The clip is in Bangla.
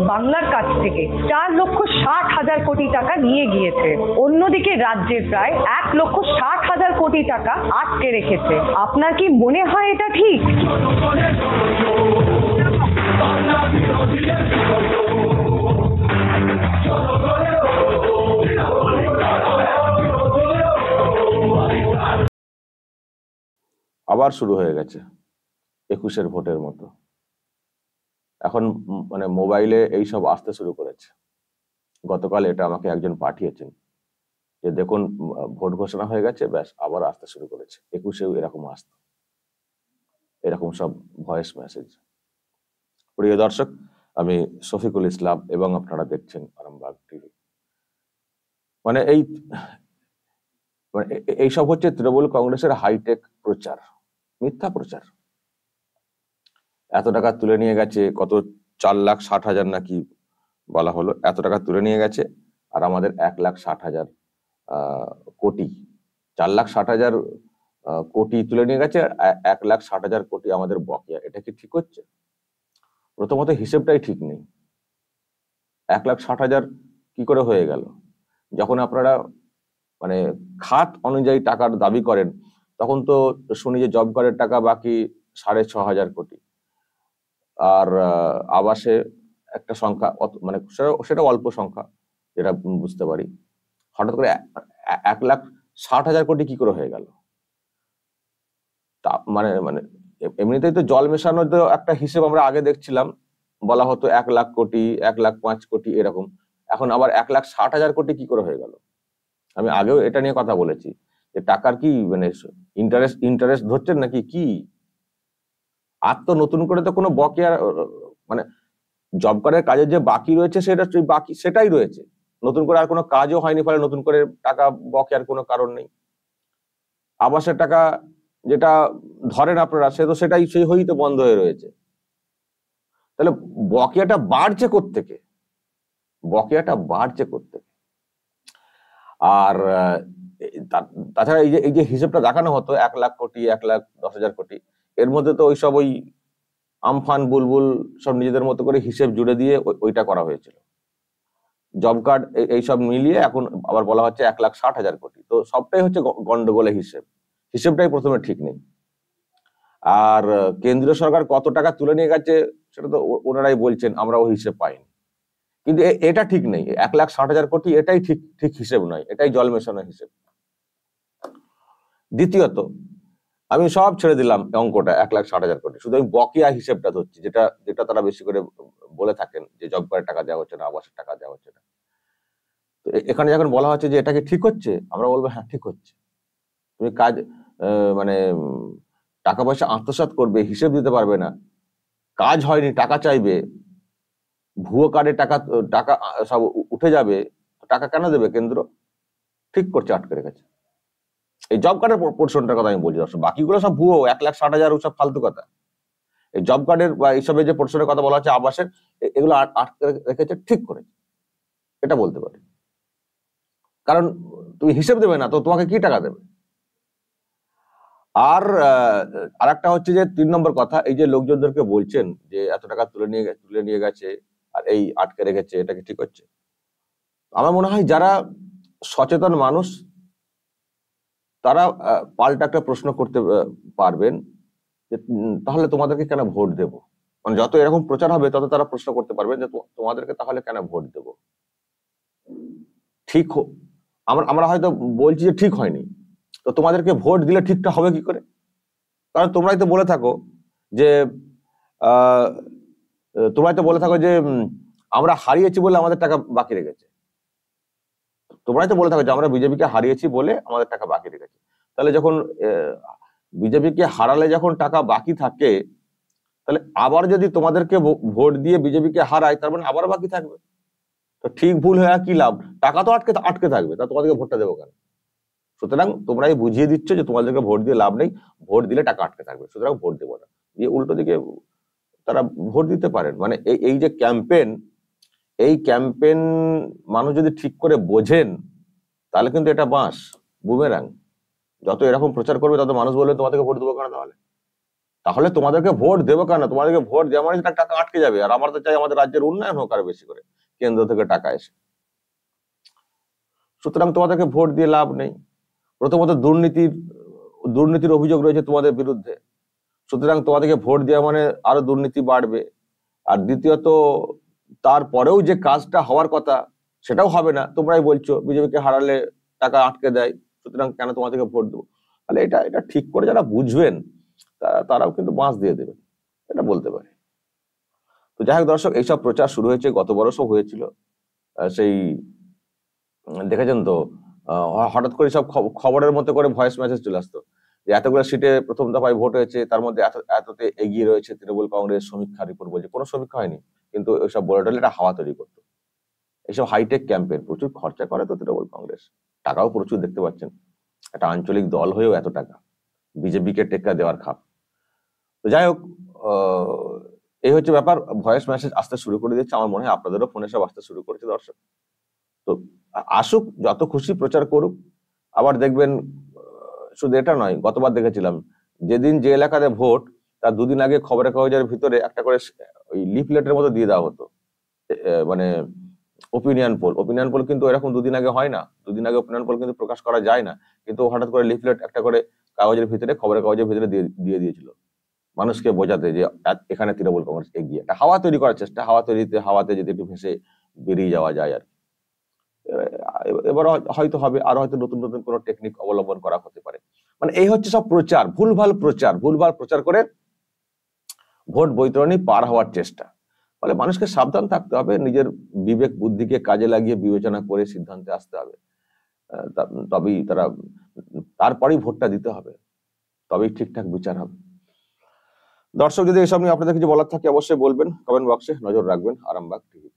বাংলার কাছ থেকে 4,60,000 কোটি টাকা নিয়ে গিয়েছে। অন্যদিকে রাজ্যের প্রায় 1,60,000 কোটি টাকা আটকে রেখেছে। আপনার কি মনে হয় এটা ঠিক? আবার শুরু হয়ে গেছে 21-এর ভোটের মতো। এখন মানে মোবাইলে এইসব আসতে শুরু করেছে। গতকাল এটা আমাকে একজন পাঠিয়েছেন যে দেখুন ভোট ঘোষণা হয়ে গেছে, ব্যাস আবার আসতে শুরু করেছে। 21-এও এরকম আসতো, এরকম সব ভয়েস মেসেজ। প্রিয় দর্শক, আমি শফিকুল ইসলাম এবং আপনারা দেখছেন আরামবাগ টিভি। মানে এইসব হচ্ছে তৃণমূল কংগ্রেসের হাইটেক প্রচার, মিথ্যা প্রচার। এত টাকা তুলে নিয়ে গেছে, কত 4,60,000 নাকি বলা হলো, এত টাকা তুলে নিয়ে গেছে। আর আমাদের 1,60,000 কোটি, 4,60,000 কোটি তুলে নিয়ে গেছে, 1,60,000 কোটি আমাদের বকেয়া। এটা কি ঠিক হচ্ছে? প্রথমত হিসেবটাই ঠিক নেই। 1,60,000 কি করে হয়ে গেল? যখন আপনারা মানে খাত অনুযায়ী টাকার দাবি করেন, তখন তো শুনি যে জব কার্ডের টাকা বাকি 6,500 কোটি, আর আবাসে একটা সংখ্যা, মানে সেটা অল্প সংখ্যা, যেটা বুঝতে পারি। হঠাৎ করে 1,60,000 কোটি কি করে হয়ে গেল? তা মানে মানে এমনিতেই তো জল মেশানোর তো একটা হিসেব আমরা আগে দেখছিলাম, বলা হতো 1,00,000 কোটি, 1,05,000 কোটি এরকম। এখন আবার 1,60,000 কোটি কি করে হয়ে গেল? আমি আগেও এটা নিয়ে কথা বলেছি যে টাকার কি মানে ইন্টারেস্ট ধরছেন নাকি কি? আর তো নতুন করে তো কোনো বকেয়া মানে জব কার্ডের কাজের যে বাকি রয়েছে সেটাই রয়েছে, নতুন করে আর কোনো কাজও হয়নি, ফলে নতুন করে টাকা বকেয়ার কোনো কারণ নেই। আবাসের টাকা যেটা ধরেন আপনারা, সেটাই সেই হয়েই তো বন্ধ হয়ে রয়েছে। তাহলে বকেয়াটা বাড়ছে কোত্থেকে? বকেয়াটা বাড়ছে কোত্থেকে? আর তাছাড়া এই যে হিসেবটা দেখানো হতো 1,00,000 কোটি, 1,10,000 কোটি, এর মধ্যে তো ওই আমফান বুলবুল সব নিজেদের মতো করে হিসেব জুড়ে দিয়ে ওইটা করা হয়েছিল। জব কার্ড এইসব মিলিয়ে এখন আবার বলা হচ্ছে 1,60,000 কোটি। তো সবটাই হচ্ছে গন্ডগোলে হিসেবটাই প্রথমে ঠিক নেই। আর কেন্দ্রীয় সরকার কত টাকা তুলে নিয়ে গেছে সেটা তো ওনারাই বলছেন, আমরা ওই হিসেব পাইনি। কিন্তু এটা ঠিক নেই, 1,60,000 কোটি এটাই ঠিক হিসেব নয়, এটাই জল মেশানো হিসেব। দ্বিতীয়ত, আমি সব ছেড়ে দিলাম অঙ্কটা 1,60,000 কোটি, শুধু আমি বকেয়া হিসেবটা ধরছি, যেটা তারা বেশি করে বলে থাকেন যে জব কার্ডের টাকা দেওয়া হচ্ছে না, আবাসের টাকা দেওয়া হচ্ছে না। তো এখানে যখন বলা হচ্ছে যে এটা কি ঠিক হচ্ছে, আমরা বলবো হ্যাঁ ঠিক হচ্ছে। তুমি কাজ মানে টাকা পয়সা আত্মসাৎ করবে, হিসেব দিতে পারবে না, কাজ হয়নি টাকা চাইবে, ভুয়ো কার্ডে টাকা সব উঠে যাবে, টাকা কেন দেবে কেন্দ্র? ঠিক করছে, আটকে রেখেছে। এই জব কার্ডের পোর্শনটার কথা আমি বলছি দর্শক, বাকিগুলো সব ভুয়ো, 1,60,000 সব ফালতু কথা। এই জব কার্ডের বা এইসবের যে পোর্শনের কথা বলা হচ্ছে আবাসের, এগুলো আটকে রেখেছে ঠিক করে, এটা বলতে পারি। কারণ তুমি হিসেব দেবে না তো তোমাকে কি টাকা দেবে? আর আরেকটা হচ্ছে যে 3 নম্বর কথা, এই যে লোকজনদেরকে বলছেন যে এত টাকা তুলে নিয়ে গেছে আর এই আটকে রেখেছে, এটা কি ঠিক হচ্ছে? আমার মনে হয় যারা সচেতন মানুষ তারা পাল্টা একটা প্রশ্ন করতে পারবেন যে তাহলে তোমাদেরকে কেন ভোট দেব? মানে যত এরকম প্রচার হবে তত তারা প্রশ্ন করতে পারবেন যে তোমাদেরকে তাহলে কেন ভোট দেব? ঠিক আমরা হয়তো বলছি যে ঠিক হয়নি, তো তোমাদেরকে ভোট দিলে ঠিকটা হবে কি করে? কারণ তোমরাই তো বলে থাকো যে আমরা হারিয়েছি বলে আমাদের টাকা বাকি রেখেছে। তোমরাই তো বলে থাকো যে আমরা বিজেপিকে হারিয়েছি বলে আমাদের টাকা বাকি রেখেছে। তাহলে যখন বিজেপিকে হারালে যখন টাকা বাকি থাকে, তাহলে আবার যদি তোমাদেরকে ভোট দিয়ে বিজেপিকে হারায়, তার মানে আবার বাকি থাকবে। তো ঠিক ভুল হয়ে কি লাভ? টাকা তো আটকে থাকবে, তা তোমাদেরকে ভোটটা দেবো কেন? সুতরাং তোমরাই বুঝিয়ে দিচ্ছ যে তোমাদেরকে ভোট দিয়ে লাভ নেই, ভোট দিলে টাকা আটকে থাকবে, সুতরাং ভোট দেবো না। দিয়ে উল্টো দিকে তারা ভোট দিতে পারেন। মানে এই যে ক্যাম্পেন মানুষ যদি ঠিক করে বোঝেন, তাহলে কিন্তু এটা বাঁশ বুমেরাং। যত এরকম প্রচার করবে তত মানুষ বলবে তোমাদেরকে ভোট দেবো কেন তাহলে। তাহলে তোমাদেরকে ভোট দেবো কেন? তোমাদেরকে ভোট দেওয়া মানে সেটা টাকা আটকে যাবে। আর আমরা তো চাই আমাদের রাজ্যের উন্নয়ন হোক আরো বেশি করে, কেন্দ্র থেকে টাকা এসে। সুতরাং তোমাদেরকে ভোট দিয়ে লাভ নেই। প্রথমত দুর্নীতির অভিযোগ রয়েছে তোমাদের বিরুদ্ধে, সুতরাং তোমাদেরকে ভোট দেওয়া মানে আরো দুর্নীতি বাড়বে। আর দ্বিতীয়ত, তারপরেও যে কাজটা হওয়ার কথা সেটাও হবে না। তোমরাই বলছো বিজেপিকে হারালে টাকা আটকে দেয়, সুতরাং কেন তোমাদেরকে ভোট দেবো? তাহলে এটা ঠিক করে যারা বুঝবেন তারাও কিন্তু বাঁশ দিয়ে দেবেন, এটা বলতে পারি। তো যাই হোক দর্শক, এইসব প্রচার শুরু হয়েছে, গত বছরও হয়েছিল। সেই দেখেছেন তো, হঠাৎ করে সব খবরের মতো করে ভয়েস মেসেজ চলে আসতো যে এতগুলো সিটে প্রথম দফায় ভোট হয়েছে, তার মধ্যে এততে এগিয়ে রয়েছে তৃণমূল কংগ্রেস। সমীক্ষা রিপোর্ট বলছে কোনো সমীক্ষা হয়নি, কিন্তু ওইসব বলে টলে এটা হাওয়া তৈরি করতো। এইসব হাইটেক ক্যাম্পেন প্রচুর খরচা করে তো তৃণমূল কংগ্রেস, টাকাও প্রচুর দেখতে পাচ্ছেন। একটা আঞ্চলিক দল হয়েও এত টাকা, বিজেপিকে টেক্কা দেওয়ার খাপ। তো যাই হোক, এই হচ্ছে ব্যাপার। ভয়েস মেসেজ আসতে শুরু করে দিচ্ছে, আমার মনে হয় আপনাদেরও ফোনে সব আসতে শুরু করেছে দর্শক। তো আসুক, যত খুশি প্রচার করুক। আবার দেখবেন, শুধু এটা নয়, গতবার দেখেছিলাম যেদিন যে এলাকাতে ভোট, তার দুদিন আগে খবরের কাগজের ভিতরে একটা করে ওই লিফলেটের মতো দিয়ে দেওয়া হতো, মানে ওপিনিয়ন পোল কিন্তু এরকম দুদিন আগে হয় না। দুদিন আগে ওপিনিয়ন পোল কিন্তু প্রকাশ করা যায় না, কিন্তু হঠাৎ করে লিফলেট একটা করে কাগজের ভিতরে, খবরের কাগজের ভিতরে দিয়ে দিয়েছিল, মানুষকে বোঝাতে যে এখানে তৃণমূল কংগ্রেস এগিয়ে। একটা হাওয়া তৈরি করার চেষ্টা, হাওয়াতে যদি একটু ভেসে বেরিয়ে যাওয়া যায় আর কি। এবার হয়তো হবে, আর হয়তো নতুন নতুন কোনো টেকনিক অবলম্বন করা হতে পারে। মানে এই হচ্ছে সব প্রচার, ভুলভাল প্রচার করে ভোট বৈতরণী পার হওয়ার চেষ্টা। ফলে মানুষকে সাবধান থাকতে হবে, নিজের বিবেক বুদ্ধিকে কাজে লাগিয়ে বিবেচনা করে সিদ্ধান্তে আসতে হবে। তবেই তারপরেই ভোটটা দিতে হবে, তবেই ঠিকঠাক বিচার হবে। দর্শক, যদি এসব নিয়ে আপনাদের কিছু বলার থাকে অবশ্যই বলবেন, কমেন্ট বক্সে নজর রাখবেন আরামবাগ টিভি।